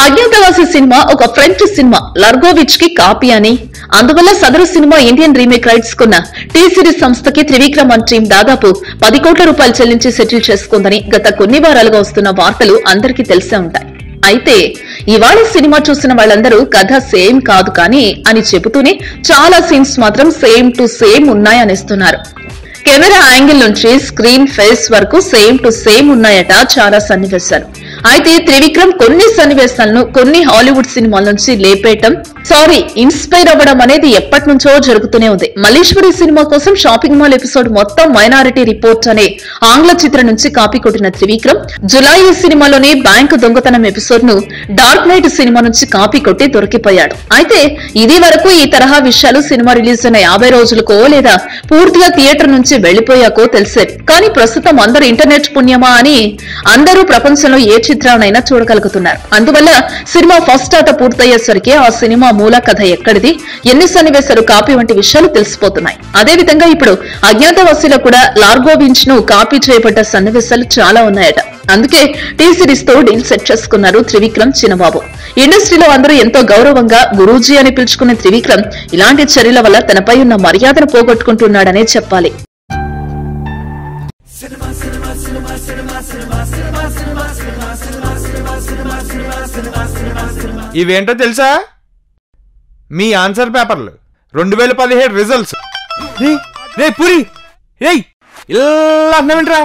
Agnyaathavaasi cinema ఒక French cinema లార్గోవిచ్ కి copy అని, అందువల్ల సదరు సినిమా ఇండియన్ రీమేక్ రైట్స్ కున్న టీ సిరీస్ సంస్థకి త్రివిక్రమ్ అండ్ టీం దాదాపు 10 కోట్ల రూపాయలు చెల్లించి సెటిల్ చేసుకుందని గత కొన్ని వారాలుగా వస్తున్న వార్తలు అందరికీ తెలిసే ఉంటాయి. అయితే ఇవాళ సినిమా చూసిన వాళ్ళందరూ కథ సేమ్ కాదు కానీ అని చెబుతూనే చాలా సీన్స్ మాత్రం సేమ్ టు సేమ్ ఉన్నాయనిస్తున్నారు. కెమెరా యాంగిల్ నుంచి స్క్రీన్ ఫేస్ వరకు సేమ్ టు సేమ్ ఉన్నాయట చాలా సన్నివేశాలు. అయితే త్రివిక్రమ్ కొన్ని సన్నివేశాలను కొన్ని హాలీవుడ్ సినిమాల నుంచి లేపేయటం, ఇన్స్పైర్ అవ్వడం అనేది ఎప్పటి నుంచో జరుగుతూనే ఉంది. మల్లీశ్వరి సినిమా కోసం షాపింగ్ మాల్ ఎపిసోడ్ మొత్తం మైనారిటీ రిపోర్ట్ అనే ఆంగ్ల చిత్రం నుంచి కాపీ కొట్టిన త్రివిక్రమ్ జులాయి సినిమాలోని బ్యాంకు దొంగతనం ఎపిసోడ్ ను డార్క్ నైట్ సినిమా నుంచి కాపీ కొట్టి దొరికిపోయాడు. అయితే ఇది వరకు ఈ తరహా విషయాలు సినిమా రిలీజ్ అయిన 50 రోజులకో లేదా పూర్తిగా థియేటర్ నుంచి వెళ్లిపోయాకో తెలిసేది. కానీ ప్రస్తుతం అందరూ ఇంటర్నెట్ పుణ్యమా అని అందరూ ప్రపంచంలో ఏ చిత్రాన్నైనా చూడగలుగుతున్నారు. అందువల్ల సినిమా ఫస్ట్ ఆట పూర్తయ్యేసరికి ఆ సినిమా మూల కథ ఎక్కడిది, ఎన్ని సన్నివేశాలు కాపీ వంటి విషయాలు తెలిసిపోతున్నాయి. అదేవిధంగా ఇప్పుడు అజ్ఞాతవాసిలో కూడా లార్గోవిచ్ ను కాపీ చేయబడ్డ సన్నివేశాలు చాలా ఉన్నాయట. అందుకే టీ సిరీస్ తో డీల్ సెట్ చేసుకున్నారు త్రివిక్రమ్ చిన్నబాబు. ఇండస్ట్రీలో అందరూ ఎంతో గౌరవంగా గురూజీ అని పిలుచుకునే త్రివిక్రమ్ ఇలాంటి చర్యల వల్ల తనపై ఉన్న మర్యాదను పోగొట్టుకుంటున్నాడనే చెప్పాలి. ఇవేంటో తెలుసా? మీ ఆన్సర్ పేపర్లు 2017 రిజల్ట్స్. రే పూరి, ఇలా అన్నవింట్రా.